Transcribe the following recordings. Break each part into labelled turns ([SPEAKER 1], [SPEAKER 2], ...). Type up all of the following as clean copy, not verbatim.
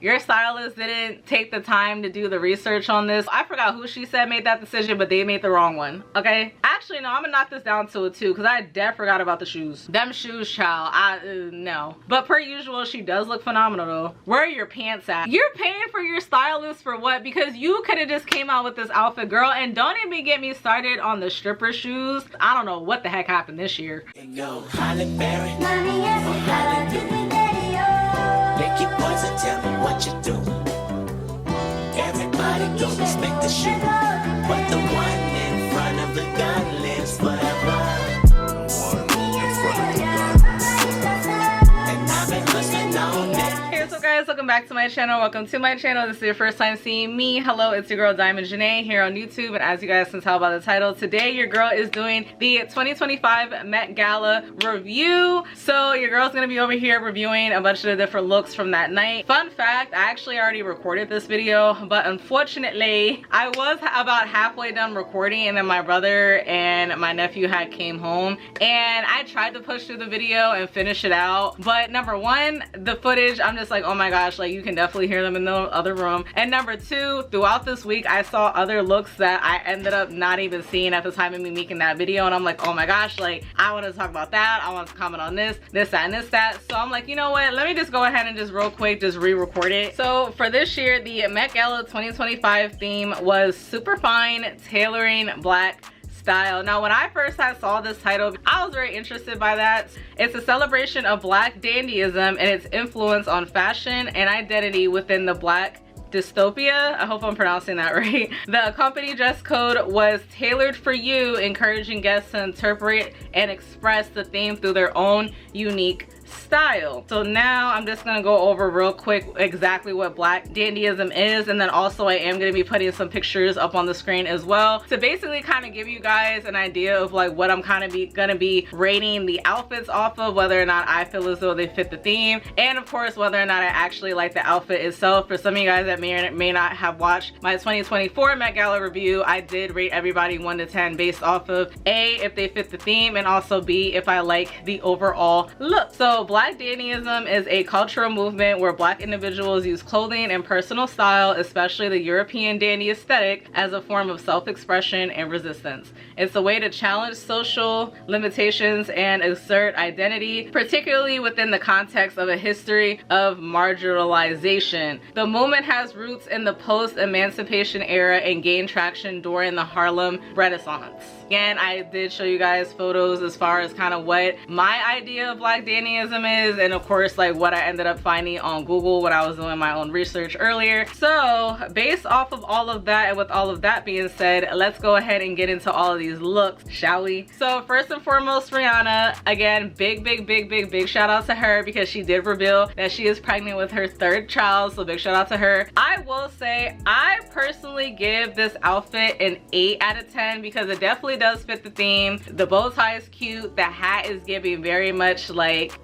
[SPEAKER 1] Your stylist didn't take the time to do the research on this. I forgot who she said made that decision, but they made the wrong one, okay? Actually, no, I'm gonna knock this down to a 2 because I dead forgot about the shoes. Them shoes, child, no. But per usual, she does look phenomenal though. Where are your pants at? You're paying for your stylist for what? Because you could have just came out with this outfit, girl. And don't even get me started on the stripper shoes. I don't know what the heck happened this year.
[SPEAKER 2] Yo, Holly Berry, make your boys and tell me what you do. Everybody go respect the shoe, but the one in front of the gun lives forever. And I've been hustling on that.
[SPEAKER 1] Hey, what's up guys, welcome back to my channel. Welcome to my channel. This is your first time seeing me. Hello, it's your girl Diamond Janae here on YouTube, and as you guys can tell by the title, today your girl is doing the 2025 Met Gala review. So your girl's gonna be over here reviewing a bunch of the different looks from that night. Fun fact, I actually already recorded this video, but unfortunately I was about halfway done recording and then my brother and my nephew had came home, and I tried to push through the video and finish it out, but number one, the footage, I'm just like, oh my gosh, like you can definitely hear them in the other room. And number two, throughout this week I saw other looks that I ended up not even seeing at the time of me making that video, and I'm like, oh my gosh, like I want to talk about that, I want to comment on this, that, and this, that. So I'm like, you know what, let me just go ahead and just real quick just re-record it. So for this year, the Met Gala 2025 theme was super fine tailoring black style. Now when I first saw this title, I was very interested by that. It's a celebration of black dandyism and its influence on fashion and identity within the black dystopia. I hope I'm pronouncing that right. The company dress code was tailored for you, encouraging guests to interpret and express the theme through their own unique style. So now I'm just gonna go over real quick exactly what black dandyism is, and then also I am gonna be putting some pictures up on the screen as well to basically kind of give you guys an idea of like what I'm kind of gonna be rating the outfits off of, whether or not I feel as though they fit the theme, and of course whether or not I actually like the outfit itself. For some of you guys that may or may not have watched my 2024 Met Gala review, I did rate everybody 1 to 10 based off of A, if they fit the theme, and also B, if I like the overall look. So black dandyism is a cultural movement where black individuals use clothing and personal style, especially the European dandy aesthetic, as a form of self-expression and resistance. It's a way to challenge social limitations and assert identity, particularly within the context of a history of marginalization. The movement has roots in the post-emancipation era and gained traction during the Harlem Renaissance. Again, I did show you guys photos as far as kind of what my idea of black dandyism is, and of course like what I ended up finding on Google when I was doing my own research earlier. So based off of all of that, and with all of that being said, let's go ahead and get into all of these looks, shall we? So first and foremost, Rihanna, again, big shout out to her because she did reveal that she is pregnant with her 3rd child, so big shout out to her. I will say I personally give this outfit an 8 out of 10 because it definitely does fit the theme. The bow tie is cute, the hat is giving very much like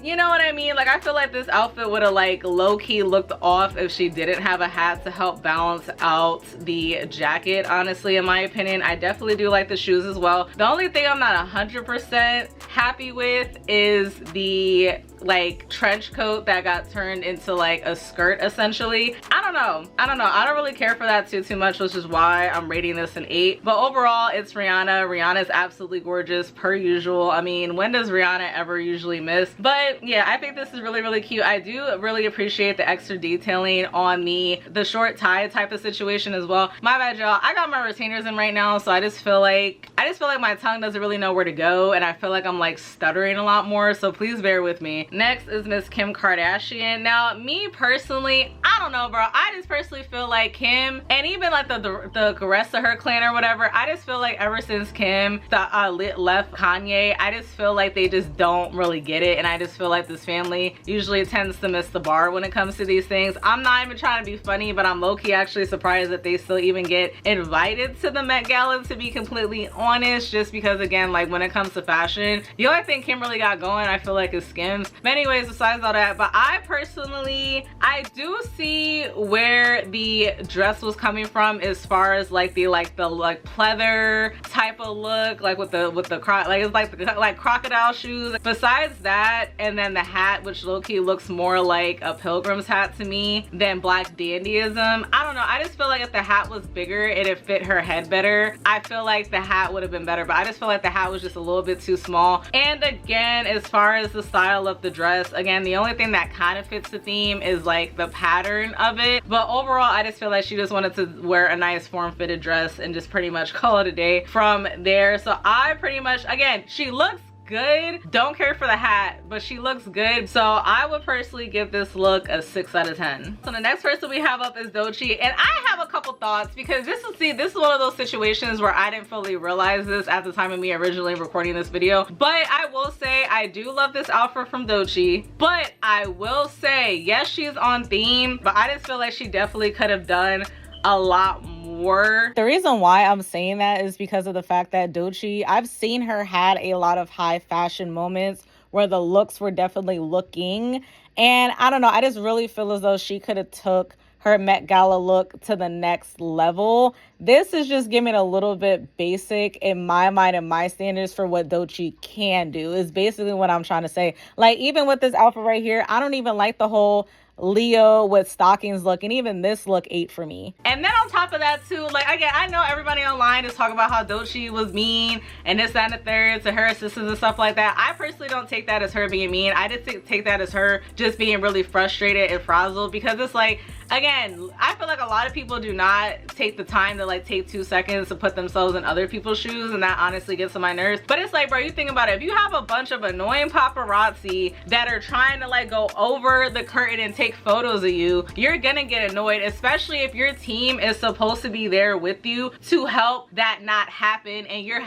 [SPEAKER 1] you know what I mean, like I feel like this outfit would have like low-key looked off if she didn't have a hat to help balance out the jacket. Honestly, in my opinion, I definitely do like the shoes as well. The only thing I'm not 100% happy with is the like trench coat that got turned into like a skirt essentially. I don't know, I don't really care for that too much, which is why I'm rating this an 8. But overall, it's Rihanna is absolutely gorgeous per usual. I mean, when does Rihanna ever usually miss? But yeah, I think this is really cute. I do really appreciate the extra detailing on the short tie type of situation as well. My bad, y'all, I got my retainers in right now, so I just feel like my tongue doesn't really know where to go, and I feel like I'm like stuttering a lot more, so please bear with me. Next is Miss Kim Kardashian. Now me personally, I don't know, bro, I just personally feel like Kim, and even like the rest of her clan or whatever, I just feel like ever since Kim left Kanye, I just feel like they just don't really get it, and I just feel like this family usually tends to miss the bar when it comes to these things. I'm not even trying to be funny, but I'm low-key actually surprised that they still even get invited to the Met Gala, to be completely honest, just because again, like when it comes to fashion, the only thing Kim really got going, I feel like, is Skims. But anyways, besides all that, but I personally, I do see see where the dress was coming from as far as like the pleather type of look, like with the like it's like crocodile shoes. Besides that, and then the hat, which low-key looks more like a pilgrim's hat to me than black dandyism. I don't know, I just feel like if the hat was bigger and it fit her head better, I feel like the hat would have been better, but I just feel like the hat was just a little bit too small. And again, as far as the style of the dress, again, the only thing that kind of fits the theme is like the pattern of it, but overall I just feel like she just wanted to wear a nice form-fitted dress and just pretty much call it a day from there. So I pretty much, again, she looks good, don't care for the hat, but she looks good, so I would personally give this look a 6 out of 10. So the next person we have up is Doechii, and I have a couple thoughts because this is one of those situations where I didn't fully realize this at the time of me originally recording this video, but I will say I do love this outfit from Doechii, but I will say yes, she's on theme, but I just feel like she definitely could have done a lot more. The reason why I'm saying that is because of the fact that Doechii, I've seen her had a lot of high fashion moments where the looks were definitely looking, and I don't know, I just really feel as though she could have took her Met Gala look to the next level. This is just giving a little bit basic in my mind and my standards for what Doechii can do, is basically what I'm trying to say. Like, even with this outfit right here, I don't even like the whole Leo with stockings look, and even this look ate for me. And then on top of that too, like, again, I know everybody online is talking about how Doechii was mean and this, that, and the third to her assistants and stuff like that. I personally don't take that as her being mean. I just take that as her just being really frustrated and frazzled, because it's like, again, I feel like a lot of people do not take the time to like take 2 seconds to put themselves in other people's shoes, and that honestly gets on my nerves. But it's like, bro, you think about it, if you have a bunch of annoying paparazzi that are trying to like go over the curtain and take photos of you, you're gonna get annoyed, especially if your team is supposed to be there with you to help that not happen, and you're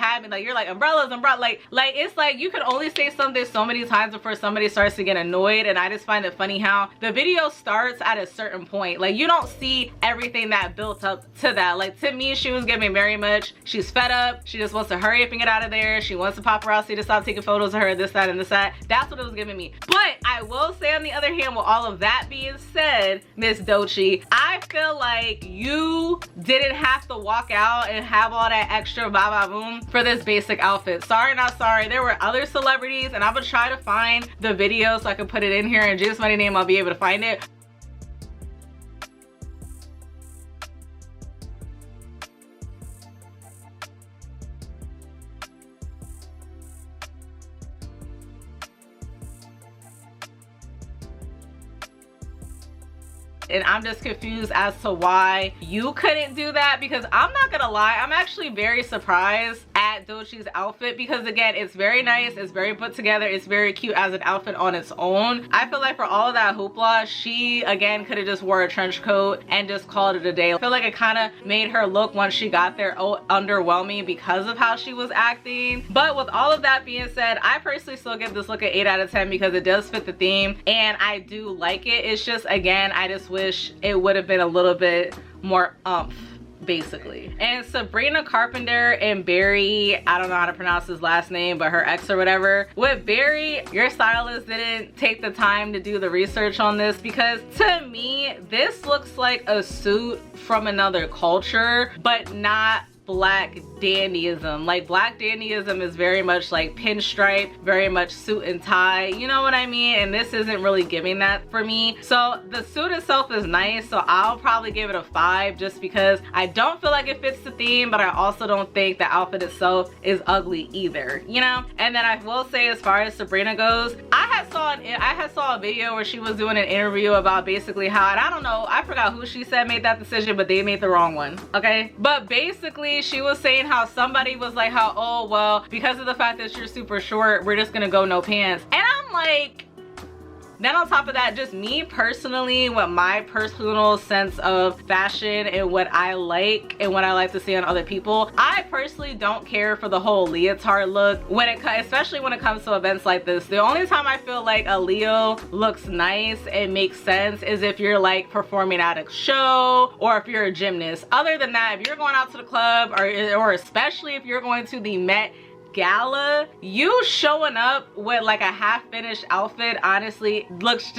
[SPEAKER 1] like umbrellas, like it's like you can only say something so many times before somebody starts to get annoyed. And I just find it funny how the video starts at a certain point. Like, you don't see everything that built up to that. Like, to me, she was giving very much, she's fed up, she just wants to hurry up and get out of there, she wants the paparazzi to stop taking photos of her, this, that, and this, that. That's what it was giving me. But I will say, on the other hand, with all of that being said, Miss Doechii, I feel like you didn't have to walk out and have all that extra boom for this basic outfit. Sorry, not sorry. There were other celebrities, and I'm gonna try to find the video so I can put it in here, and Jesus mighty name I'll be able to find it. And I'm just confused as to why you couldn't do that, because I'm not gonna lie, I'm actually very surprised at Doechii's outfit, because again, it's very nice, it's very put together, it's very cute as an outfit on its own. I feel like for all of that hoopla, she again could have just wore a trench coat and just called it a day. I feel like it kind of made her look, once she got there, underwhelming because of how she was acting. But with all of that being said, I personally still give this look an 8 out of 10 because it does fit the theme and I do like it. It's just, again, I just wish it would have been a little bit more umph, basically. And Sabrina Carpenter and Barry, I don't know how to pronounce his last name, but her ex or whatever, with Barry, your stylist didn't take the time to do the research on this, because to me this looks like a suit from another culture, but not black dandyism. Like, black dandyism is very much like pinstripe, very much suit and tie, you know what I mean? And this isn't really giving that for me. So the suit itself is nice, so I'll probably give it a 5, just because I don't feel like it fits the theme, but I also don't think the outfit itself is ugly either, you know? And then I will say, as far as Sabrina goes, I had saw a video where she was doing an interview about basically how, and I don't know, I forgot who she said made that decision, but they made the wrong one, okay? But basically she was saying how somebody was like, how, oh well, because of the fact that you're super short, we're just gonna go no pants. And I'm like, then on top of that, just me personally, with my personal sense of fashion and what I like and what I like to see on other people, I personally don't care for the whole leotard look when it comes, especially when it comes to events like this. The only time I feel like a Leo looks nice and makes sense is if you're like performing at a show or if you're a gymnast. Other than that, if you're going out to the club, or especially if you're going to the Met Gala, you showing up with like a half-finished outfit honestly looks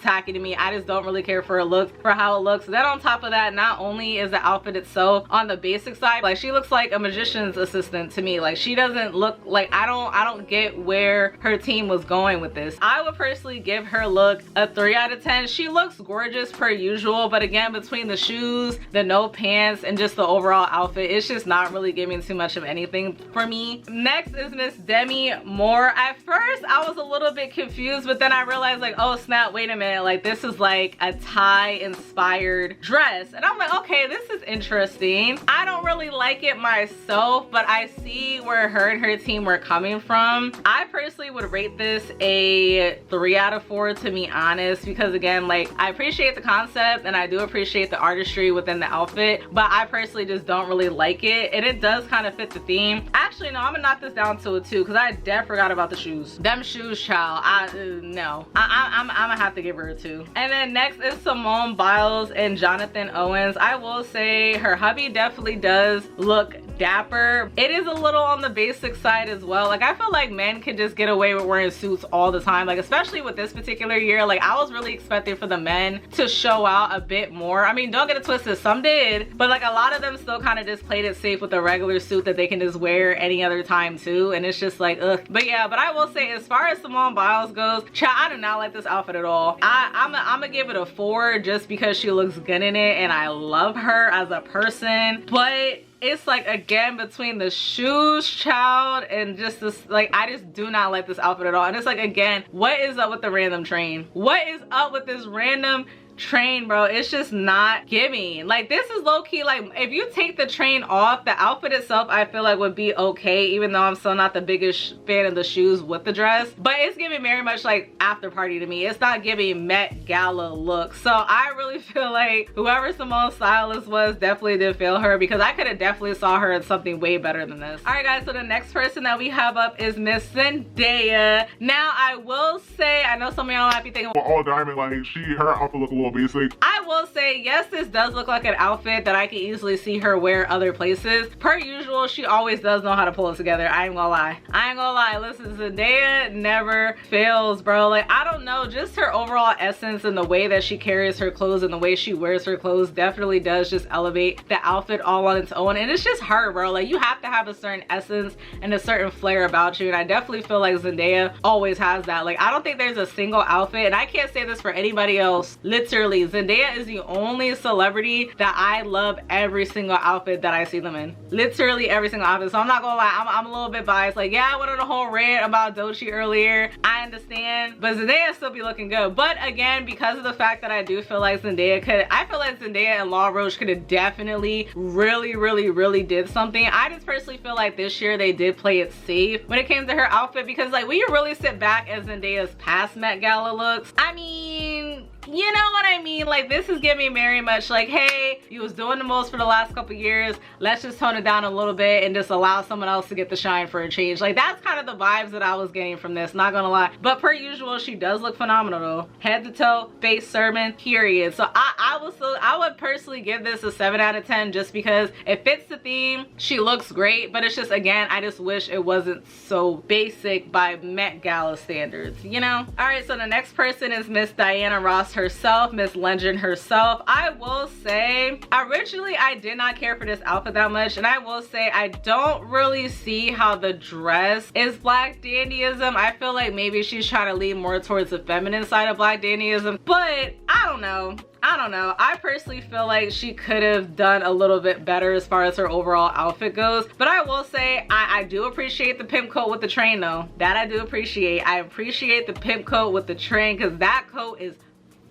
[SPEAKER 1] tacky to me. I just don't really care for how it looks. Then on top of that, not only is the outfit itself on the basic side, like she looks like a magician's assistant to me. Like she doesn't look like, I don't get where her team was going with this. I would personally give her look a 3 out of 10. She looks gorgeous per usual, but again, between the shoes, the no pants, and just the overall outfit, it's just not really giving too much of anything for me. Next is Miss Demi Moore. At first I was a little bit confused, but then I realized like, oh snap, wait a minute, like this is like a tie inspired dress, and I'm like, okay, this is interesting. I don't really like it myself, but I see where her and her team were coming from. I personally would rate this a 3 out of 4 to be honest, because again, like I appreciate the concept and I do appreciate the artistry within the outfit, but I personally just don't really like it, and it does kind of fit the theme. Actually, no, I'm gonna knock this down to a 2 because I dead forgot about the shoes. Them shoes, child. No. I'm gonna have to give her a 2. And then next is Simone Biles and Jonathan Owens. I will say her hubby definitely does look dapper. It is a little on the basic side as well. Like I feel like men can just get away with wearing suits all the time, like especially with this particular year. Like I was really expecting for the men to show out a bit more. I mean, don't get it twisted, some did, but like a lot of them still kind of just played it safe with a regular suit that they can just wear any other time too, and it's just like ugh. But yeah, but I will say as far as Simone Biles goes, child, I do not like this outfit at all. I'm gonna give it a 4 just because she looks good in it and I love her as a person, but it's like again between the shoes, child, and just this, like I just do not like this outfit at all. And it's like again, what is up with the random train? What is up with this random train, bro? It's just not giving. Like this is low-key, like if you take the train off, the outfit itself I feel like would be okay, even though I'm still not the biggest fan of the shoes with the dress, but it's giving very much like after party to me. It's not giving Met Gala look. So I really feel like whoever Simone's stylist was definitely did fail her, because I could have definitely saw her in something way better than this. All right guys, so the next person that we have up is Miss Zendaya. Now I will say, I know some of y'all might be thinking,
[SPEAKER 3] well, all diamond, like her outfit look a little basic.
[SPEAKER 1] I will say, yes, this does look like an outfit that I can easily see her wear other places. Per usual, she always does know how to pull it together. I ain't gonna lie. I ain't gonna lie. Listen, Zendaya never fails, bro. Like, I don't know, just her overall essence and the way that she carries her clothes and the way she wears her clothes definitely does just elevate the outfit all on its own. And it's just her, bro. Like, you have to have a certain essence and a certain flair about you. And I definitely feel like Zendaya always has that. Like, I don't think there's a single outfit, and I can't say this for anybody else, literally, Zendaya is the only celebrity that I love every single outfit that I see them in. Literally every single outfit. So I'm not gonna lie, I'm a little bit biased. Like, yeah, I went on a whole rant about Doechii earlier. I understand, but Zendaya still be looking good. But again, because of the fact that I do feel like I feel like Zendaya and Law Roach could have definitely really did something. I just personally feel like this year they did play it safe when it came to her outfit, because like when you really sit back at Zendaya's past Met Gala looks, I mean, you know what I mean? Like, this is giving very much like, hey, you was doing the most for the last couple years, let's just tone it down a little bit and just allow someone else to get the shine for a change. Like, that's kind of the vibes that I was getting from this, not gonna lie. But per usual, she does look phenomenal though. Head to toe, face sermon, period. So I would personally give this a 7 out of 10 just because it fits the theme. She looks great, but it's just, again, I just wish it wasn't so basic by Met Gala standards, you know? All right, so the next person is Miss Diana Ross herself, Miss Legend herself. I will say, originally I did not care for this outfit that much, and I will say I don't really see how the dress is black dandyism. I feel like maybe she's trying to lean more towards the feminine side of black dandyism, but I don't know. I personally feel like she could have done a little bit better as far as her overall outfit goes. But I will say, I do appreciate the pimp coat with the train though. That I do appreciate. I appreciate the pimp coat with the train, because that coat is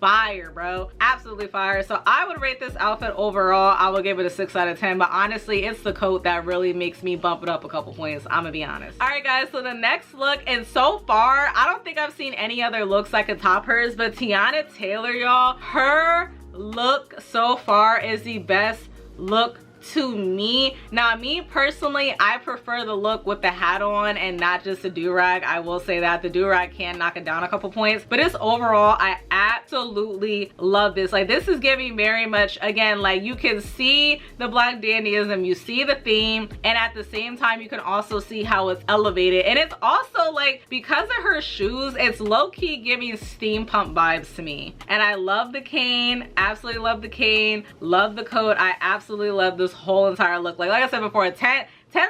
[SPEAKER 1] fire, bro. Absolutely fire. So I would rate this outfit overall, I would give it a 6 out of 10, but honestly it's the coat that really makes me bump it up a couple points, I'm gonna be honest. All right guys, so the next look, and so far I don't think I've seen any other looks that could top hers, but Tiana Taylor, y'all, her look so far is the best look to me. Now, me personally, I prefer the look with the hat on and not just a do-rag. I will say that the do-rag can knock it down a couple points, but it's overall, I absolutely love this. Like, this is giving very much, again, like you can see the Black dandyism, you see the theme, and at the same time you can also see how it's elevated. And it's also like, because of her shoes, it's low-key giving steam pump vibes to me. And I love the cane, absolutely love the cane, love the coat. I absolutely love this whole entire look. Like I said before, 10s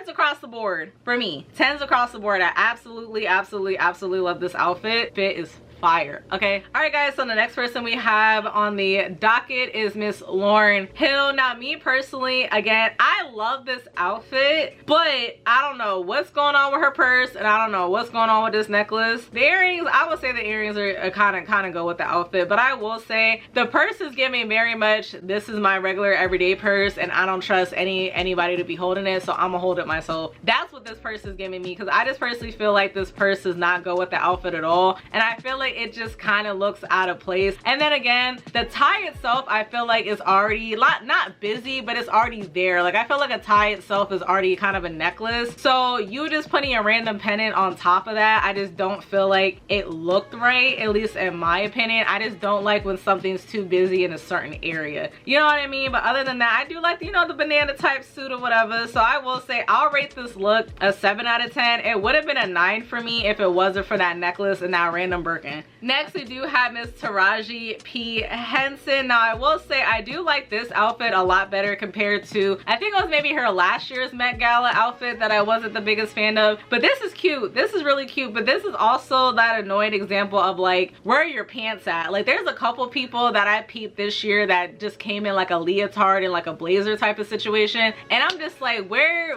[SPEAKER 1] across the board for me. 10s across the board. I absolutely love this outfit. Fit is fire. Okay, all right guys, so the next person we have on the docket is Miss Lauryn Hill. Now, me personally, again, I love this outfit, but I don't know what's going on with her purse, and I don't know what's going on with this necklace. The earrings, I would say the earrings are kind of go with the outfit, but I will say the purse is giving very much, this is my regular everyday purse, and I don't trust anybody to be holding it, so I'm gonna hold it myself. That's what this purse is giving me, because I just personally feel like this purse does not go with the outfit at all, and I feel like it just kind of looks out of place. And then again, the tie itself, I feel like is already not busy, but it's already there. Like, I feel like a tie itself is already kind of a necklace, so you just putting a random pendant on top of that, I just don't feel like it looked right, at least in my opinion. I just don't like when something's too busy in a certain area, you know what I mean? But other than that, I do like, you know, the banana type suit or whatever. So I will say I'll rate this look a 7 out of 10. It would have been a 9 for me if it wasn't for that necklace and that random Birkin. Next, we do have Miss Taraji P. Henson. Now, I will say I do like this outfit a lot better compared to, I think it was maybe her last year's Met Gala outfit that I wasn't the biggest fan of. But this is cute. This is really cute. But this is also that annoying example of like, where are your pants at? Like, there's a couple people that I peeped this year that just came in like a leotard and like a blazer type of situation. And I'm just like, where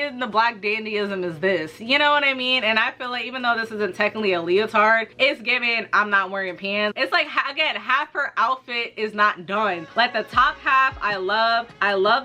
[SPEAKER 1] in the Black dandyism is this? You know what I mean? And I feel like even though this isn't technically a leotard, it's giving I'm not wearing pants. It's like, again, half her outfit is not done. Like, the top half I love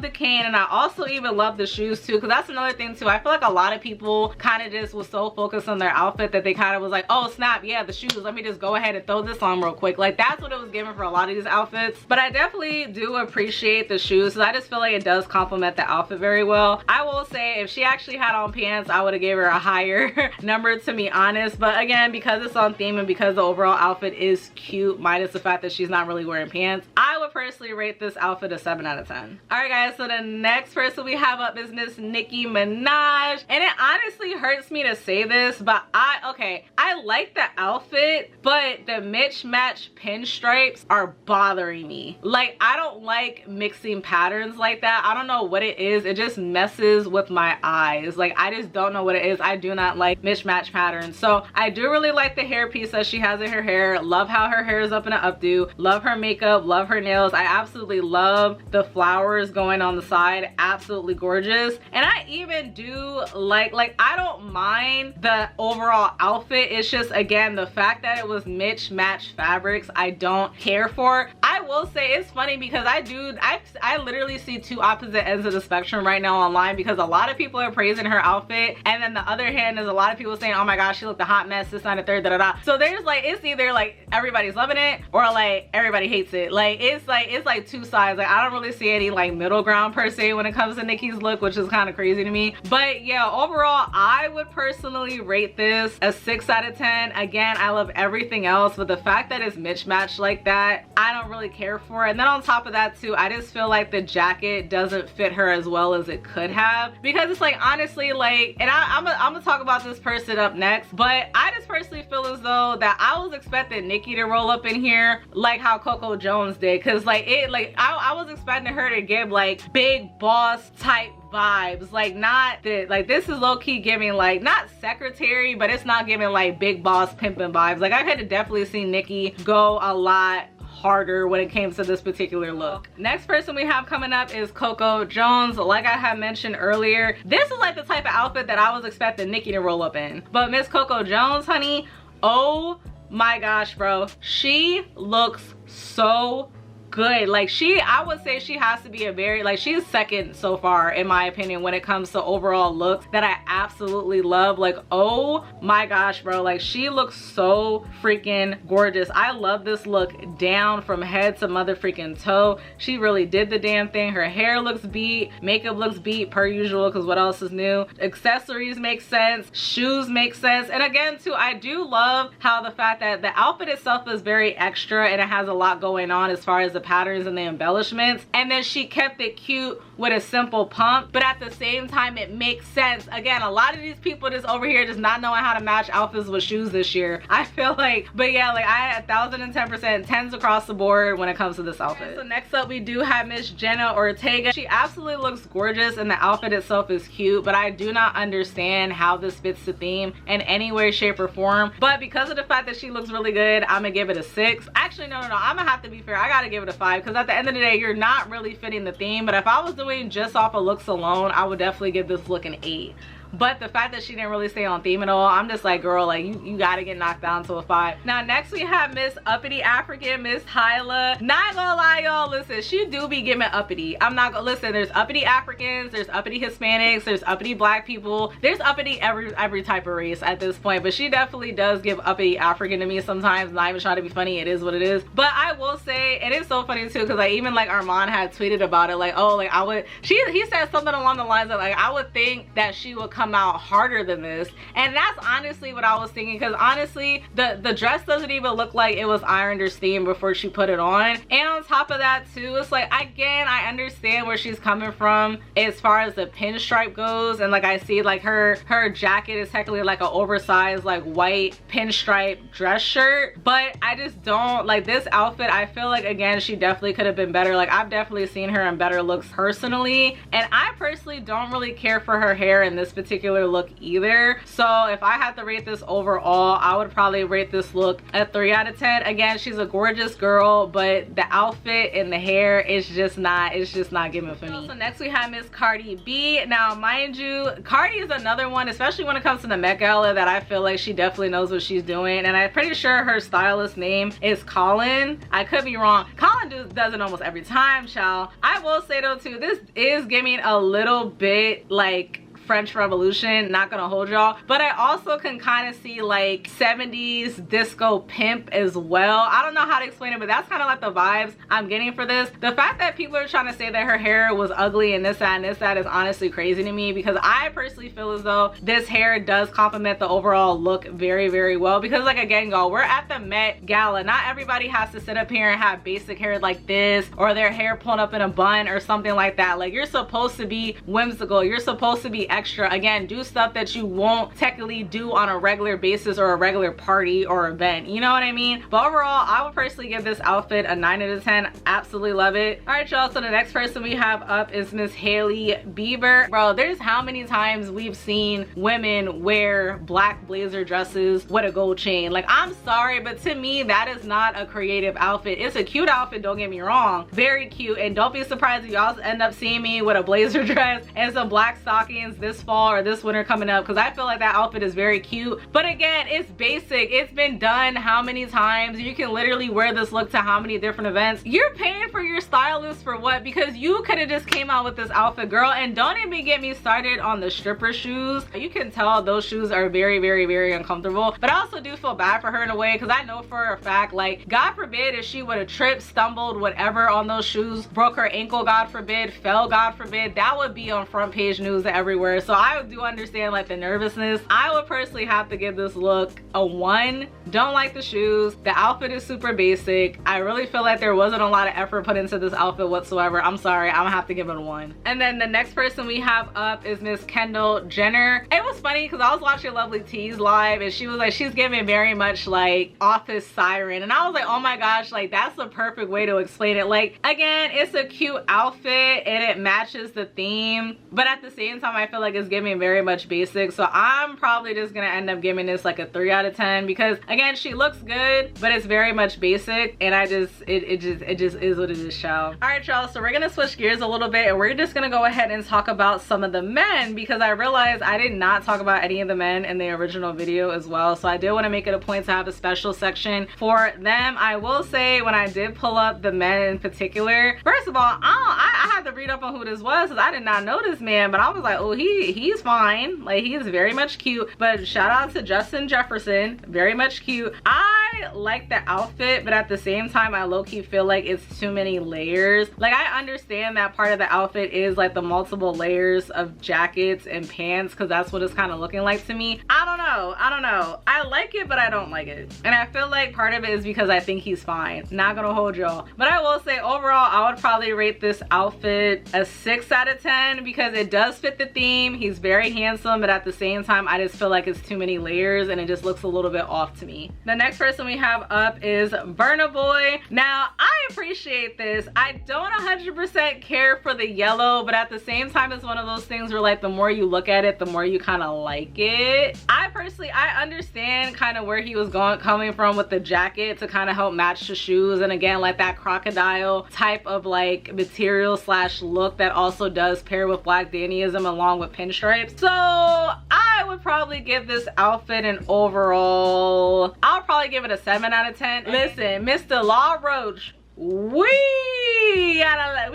[SPEAKER 1] the cane, and I also even love the shoes too, because that's another thing too. I feel like a lot of people kind of just was so focused on their outfit that they kind of was like, oh snap, yeah, the shoes, let me just go ahead and throw this on real quick. Like, that's what it was giving for a lot of these outfits. But I definitely do appreciate the shoes, so I just feel like it does complement the outfit very well. I will say if she actually had on pants, I would have gave her a higher number, to be honest. But again, because it's on theme and because the overall outfit is cute, minus the fact that she's not really wearing pants, I would personally rate this outfit a 7 out of 10. All right guys, so the next person we have up is Miss Nicki Minaj, and it honestly hurts me to say this, but I like the outfit, but the mismatch pinstripes are bothering me. Like, I don't like mixing patterns like that. I don't know what it is. It just messes with my eyes. Like, I just don't know what it is. I do not like mismatch patterns. So I do really like the hairpiece that she has in her hair. Love how her hair is up in an updo. Love her makeup. Love her nails. I absolutely love the flowers going on the side. Absolutely gorgeous. And I even do like I don't mind the overall outfit. It's just, again, the fact that it was mismatched fabrics, I don't care for. I will say it's funny because I literally see two opposite ends of the spectrum right now online, because a lot of people are praising her outfit, and then the other hand is a lot of people saying, oh my gosh, she looked a hot mess, this, that, and the third, da da da. So there's like, it's either like everybody's loving it or like everybody hates it. Like, it's like two sides. Like, I don't really see any like middle ground per se when it comes to Nicki's look, which is kind of crazy to me. But yeah, overall, I would personally rate this a 6 out of 10. Again, I love everything else, but the fact that it's mismatched like that, I don't really care for it. And then on top of that too, I just feel like the jacket doesn't fit her as well as it could have, because it's like, honestly, like, and I'm gonna talk about this person up next, but I just personally feel as though that I was expecting Nicki to roll up in here like how Coco Jones did, because like I was expecting her to give like big boss type vibes, like not that, like this is low-key giving like not secretary, but it's not giving like big boss pimping vibes. Like, I had definitely seen Nicki go a lot harder when it came to this particular look. Next person we have coming up is Coco Jones. Like I had mentioned earlier, this is like the type of outfit that I was expecting Nicki to roll up in, but Miss Coco Jones, honey, oh my gosh, bro, she looks so good. Like I would say she has to be a very, like she's second so far in my opinion when it comes to overall looks that I absolutely love. Like, oh my gosh, bro, like she looks so freaking gorgeous. I love this look down from head to mother freaking toe. She really did the damn thing. Her hair looks beat, makeup looks beat per usual, because what else is new? Accessories make sense, shoes make sense. And again too, I do love how the fact that the outfit itself is very extra and it has a lot going on as far as the patterns and the embellishments, and then she kept it cute with a simple pump, but at the same time it makes sense. Again, a lot of these people just over here just not knowing how to match outfits with shoes this year, I feel like. But yeah, like I had 1010% 10s across the board when it comes to this outfit. Okay, so next up we do have Miss Jenna Ortega. She absolutely looks gorgeous and the outfit itself is cute, but I do not understand how this fits the theme in any way, shape, or form. But because of the fact that she looks really good, I'm gonna give it a 6. Actually, no, I'm gonna have to be fair. I gotta give it a 5, because at the end of the day, you're not really fitting the theme. But if I was doing just off of looks alone, I would definitely give this look an 8. But the fact that she didn't really stay on theme at all, I'm just like, girl, like you gotta get knocked down to a 5. Now next we have Miss Uppity African, Miss Hyla. Not gonna lie, y'all, listen, she do be giving uppity. I'm not gonna listen. There's uppity Africans, there's uppity Hispanics, there's uppity black people, there's uppity every type of race at this point. But she definitely does give uppity African to me sometimes. Not even trying to be funny, it is what it is. But I will say it is so funny too, because like even like Armand had tweeted about it, like, oh, like he said something along the lines of like, I would think that she would come out harder than this. And that's honestly what I was thinking, because honestly the dress doesn't even look like it was ironed or steamed before she put it on. And on top of that too, it's like, again, I understand where she's coming from as far as the pinstripe goes, and like I see like her jacket is technically like an oversized like white pinstripe dress shirt, but I just don't like this outfit. I feel like, again, she definitely could have been better. Like I've definitely seen her in better looks personally, and I personally don't really care for her hair in this particular look either. So if I had to rate this overall, I would probably rate this look a 3 out of 10. Again, she's a gorgeous girl, but the outfit and the hair is just not, it's just not giving for me. So next we have Miss Cardi B. Now mind you, Cardi is another one, especially when it comes to the Met Gala, that I feel like she definitely knows what she's doing, and I'm pretty sure her stylist name is Colin. I could be wrong. Colin does it almost every time, child. I will say though too, this is giving a little bit like French Revolution, not gonna hold y'all, but I also can kind of see like 70s disco pimp as well. I don't know how to explain it, but that's kind of like the vibes I'm getting for this. The fact that people are trying to say that her hair was ugly and this, that, and this, that is honestly crazy to me, because I personally feel as though this hair does complement the overall look very, very well. Because like, again, y'all, we're at the Met Gala. Not everybody has to sit up here and have basic hair like this, or their hair pulled up in a bun or something like that. Like, you're supposed to be whimsical, you're supposed to be extra. Again, do stuff that you won't technically do on a regular basis or a regular party or event, you know what I mean? But overall, I would personally give this outfit a 9 out of 10. Absolutely love it. All right, y'all, so the next person we have up is Miss Hailey Bieber. Bro, there's how many times we've seen women wear black blazer dresses with a gold chain? Like, I'm sorry, but to me that is not a creative outfit. It's a cute outfit, don't get me wrong, very cute, and don't be surprised if y'all end up seeing me with a blazer dress and some black stockings this fall or this winter coming up, because I feel like that outfit is very cute. But again, it's basic. It's been done how many times? You can literally wear this look to how many different events? You're paying for your stylist for what? Because you could have just came out with this outfit, girl. And don't even get me started on the stripper shoes. You can tell those shoes are very, very, very uncomfortable. But I also do feel bad for her in a way, because I know for a fact, like, God forbid if she would have tripped, stumbled, whatever on those shoes, broke her ankle, God forbid, fell, God forbid, that would be on front page news everywhere. So I do understand like the nervousness. I would personally have to give this look a 1. Don't like the shoes. The outfit is super basic. I really feel like there wasn't a lot of effort put into this outfit whatsoever. I'm sorry, I'm gonna have to give it a 1. And then the next person we have up is Miss Kendall Jenner. It was funny because I was watching Lovely T's live and she was like, she's giving very much like Office Siren, and I was like, oh my gosh, like that's the perfect way to explain it. Like, again, it's a cute outfit and it matches the theme, but at the same time I feel like it's giving very much basic. So I'm probably just gonna end up giving this like a 3 out of 10 because again, she looks good, but it's very much basic, and it just is what it is, child. All right, y'all, so we're gonna switch gears a little bit and we're just gonna go ahead and talk about some of the men, because I realized I did not talk about any of the men in the original video as well. So I did want to make it a point to have a special section for them. I will say, when I did pull up the men in particular, first of all, I had to read up on who this was because I did not know this man, but I was like, oh, he's fine. Like, he is very much cute. But shout out to Justin Jefferson, very much cute. I like the outfit, but at the same time, I low-key feel like it's too many layers. Like, I understand that part of the outfit is like the multiple layers of jackets and pants, because that's what it's kind of looking like to me. I don't know. I like it, but I don't like it. And I feel like part of it is because I think he's fine. Not gonna hold y'all. But I will say, overall, I would probably rate this outfit a 6 out of 10 because it does fit the theme. He's very handsome, but at the same time, I just feel like it's too many layers and it just looks a little bit off to me. The next person we have up is Burna Boy. Now, I appreciate this. I don't 100% care for the yellow, but at the same time, it's one of those things where like the more you look at it, the more you kind of like it. I understand kind of where he was coming from with the jacket to kind of help match the shoes, and again, like that crocodile type of like material slash look that also does pair with Black Dannyism along with pinstripes. So I would probably give this outfit an overall, I'll probably give it a 7 out of 10. Listen, Mr. Law Roach, we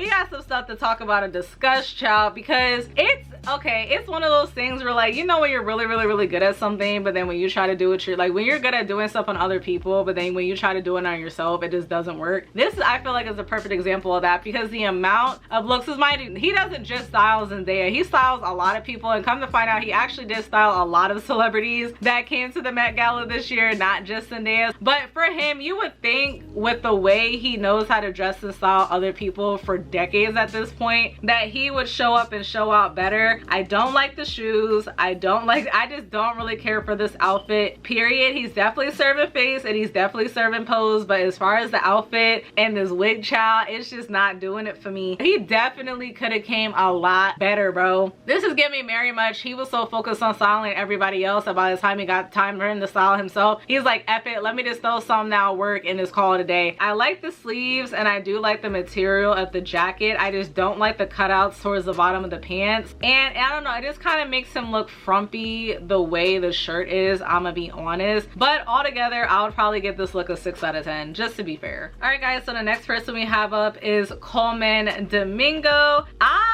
[SPEAKER 1] got some stuff to talk about and discuss, child, because it's one of those things where, like, you know, when you're really good at something, but then when you try to do it, you're like, when you're good at doing stuff on other people, but then when you try to do it on yourself, it just doesn't work. This, I feel like, is a perfect example of that, because the amount of looks is mighty. He doesn't just style Zendaya, he styles a lot of people, and come to find out, he actually did style a lot of celebrities that came to the Met Gala this year, not just Zendaya. But for him, you would think with the way he knows how to dress and style other people for decades at this point, that he would show up and show out better. I don't like the shoes. I just don't really care for this outfit, period. He's definitely serving face and he's definitely serving pose, but as far as the outfit and this wig, child, it's just not doing it for me. He definitely could have came a lot better, bro. This is giving me very much, he was so focused on styling everybody else that by the time he got time for him to style himself, he's like, F it, let me just throw some now work in this call today. I like the sleeves and I do like the material of the jacket. I just don't like the cutouts towards the bottom of the pants, and I don't know, it just kind of makes him look frumpy the way the shirt is, I'm gonna be honest. But altogether, I would probably give this look a 6 out of 10, just to be fair. All right, guys, so the next person we have up is Coleman Domingo. I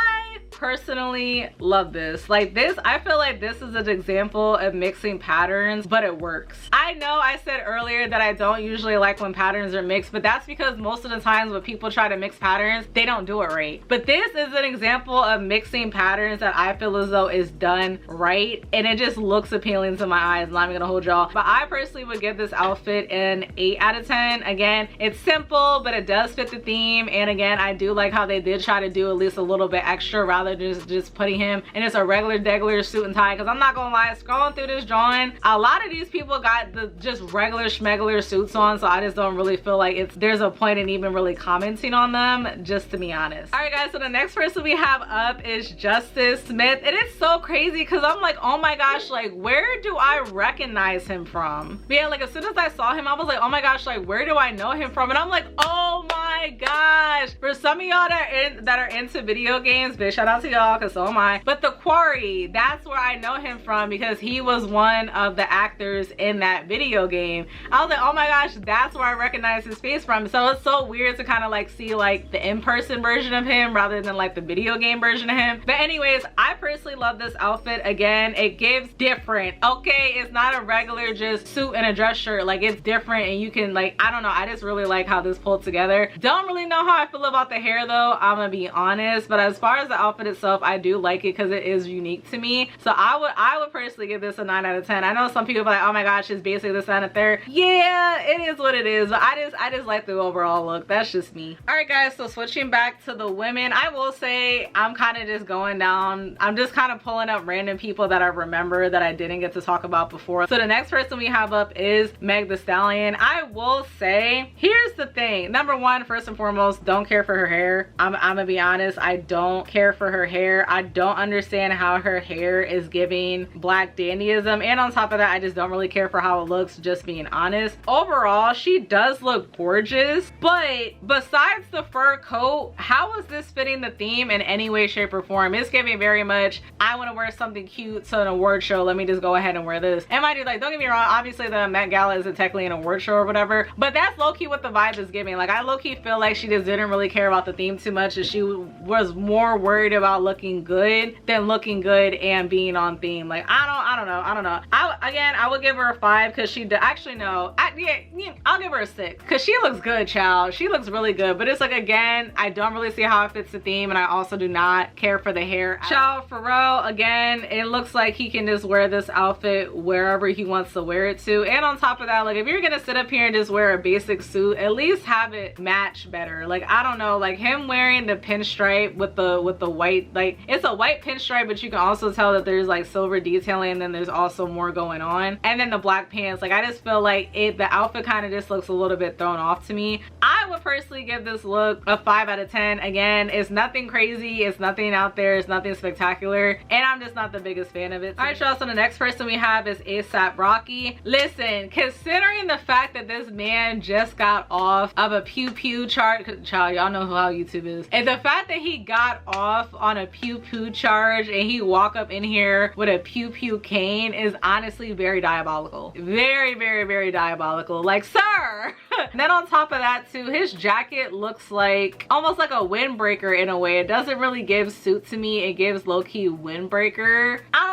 [SPEAKER 1] personally love this. Like, this, I feel like this is an example of mixing patterns, but it works. I know I said earlier that I don't usually like when patterns are mixed, but that's because most of the times when people try to mix patterns, they don't do it right. But this is an example of mixing patterns that I feel as though is done right, and it just looks appealing to my eyes. I'm not even gonna hold y'all, but I personally would give this outfit an 8 out of 10. Again, it's simple, but it does fit the theme, and again, I do like how they did try to do at least a little bit extra rather than just putting him in just a regular suit and tie. Because I'm not gonna lie, scrolling through this drawing, a lot of these people got the just regular schmegular suits on, so I just don't really feel like there's a point in even really commenting on them, just to be honest. All right, guys, so the next person we have up is Justice Smith. It is so crazy because I'm like, oh my gosh, like, where do I recognize him from? But yeah, like, as soon as I saw him, I was like, oh my gosh, like, where do I know him from? And I'm like, oh my gosh, for some of y'all that are into video games, bitch, shout out to y'all, because so am I. But The Quarry, that's where I know him from, because he was one of the actors in that video game. I was like, oh my gosh, that's where I recognize his face from. So it's so weird to kind of like see like the in-person version of him rather than like the video game version of him. But anyways, I personally love this outfit. Again, it gives different, okay? It's not a regular just suit and a dress shirt. Like, it's different, and you can, like, I don't know, I just really like how this pulled together. Don't really know how I feel about the hair though, I'm gonna be honest, but as far as the outfit itself, I do like it because it is unique to me. So I would personally give this a 9 out of 10. I know some people are like, oh my gosh, it's basically this and a third. Yeah, it is what it is, but I just like the overall look. That's just me. All right, guys, so switching back to the women, I will say I'm kind of just going down, I'm just kind of pulling up random people that I remember that I didn't get to talk about before. So the next person we have up is Meg Thee Stallion. I will say, here's the thing. Number one, first and foremost don't care for her hair. I'm gonna be honest, I don't care for her hair. I don't understand how her hair is giving black dandyism, and on top of that, I just don't really care for how it looks, just being honest. Overall, she does look gorgeous, but besides the fur coat, how is this fitting the theme in any way, shape, or form? It's giving very much, I want to wear something cute to an award show, let me just go ahead and wear this. And mind you, like, don't get me wrong, obviously the Met Gala isn't technically an award show or whatever, but that's low-key what the vibe is giving. Like, I low-key feel like she just didn't really care about the theme too much, and she was more worried about looking good than looking good and being on theme. Like, I don't know. I would give her a 5 because she actually no, I'll give her a 6 because she looks good, child. She looks really good, but it's like, again, I don't really see how it fits the theme, and I also do not care for the hair. Child, Pharrell, again, it looks like he can just wear this outfit wherever he wants to wear it to. And on top of that, like, if you're gonna sit up here and just wear a basic suit, at least have it match better. Like, I don't know, like him wearing the pinstripe with the white, like, it's a white pinstripe, but you can also tell that there's like silver detailing, and then there's also more going on, and then the black pants. Like, I just feel like the outfit kind of just looks a little bit thrown off to me. I would personally give this look a 5 out of 10. Again, it's nothing crazy, it's nothing out there, it's nothing spectacular, and I'm just not the biggest fan of it. All right, y'all, so the next person we have is A$AP Rocky. Listen, considering the fact that this man just got off of a pew pew charge, child, y'all know how YouTube is, and the fact that he got off on a pew pew charge and he walk up in here with a pew pew cane is honestly very diabolical. Very, very, very diabolical. Like, sir. Then on top of that too, his jacket looks like almost like a windbreaker in a way. It doesn't really give suit to me, it gives low-key windbreaker. I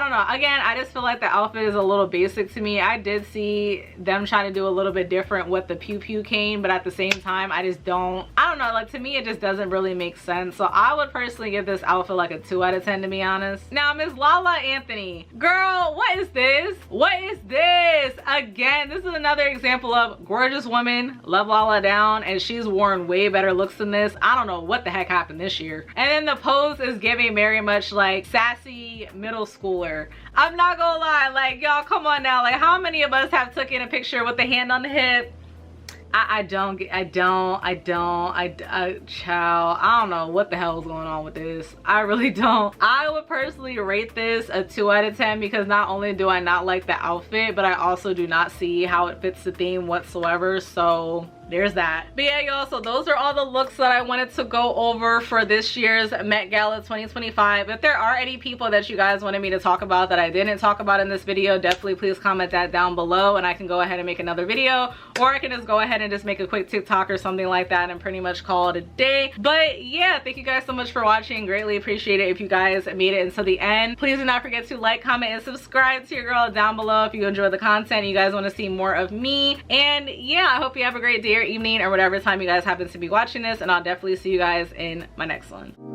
[SPEAKER 1] don't know. Again, I just feel like the outfit is a little basic to me. I did see them trying to do a little bit different with the pew pew cane, but at the same time, I don't know, like, to me it just doesn't really make sense. So I would personally give this outfit like a 2 out of 10, to be honest. Now, Miss Lala Anthony, girl, what is this? What is this? Again, this is another example of gorgeous woman, love Lala down, and she's worn way better looks than this. I don't know what the heck happened this year. And then the pose is giving very much like sassy middle schooler. I'm not gonna lie, like, y'all, come on now. Like, how many of us have taken a picture with the hand on the hip? Child, I don't know what the hell is going on with this. I really don't. I would personally rate this a 2 out of 10 because not only do I not like the outfit, but I also do not see how it fits the theme whatsoever. So there's that. But yeah, y'all, so those are all the looks that I wanted to go over for this year's Met Gala 2025. If there are any people that you guys wanted me to talk about that I didn't talk about in this video, definitely please comment that down below, and I can go ahead and make another video, or I can just go ahead and just make a quick TikTok or something like that and pretty much call it a day. But yeah, thank you guys so much for watching. Greatly appreciate it if you guys made it until the end. Please do not forget to like, comment, and subscribe to your girl down below if you enjoy the content and you guys want to see more of me. And yeah, I hope you have a great day or evening or whatever time you guys happen to be watching this, and I'll definitely see you guys in my next one.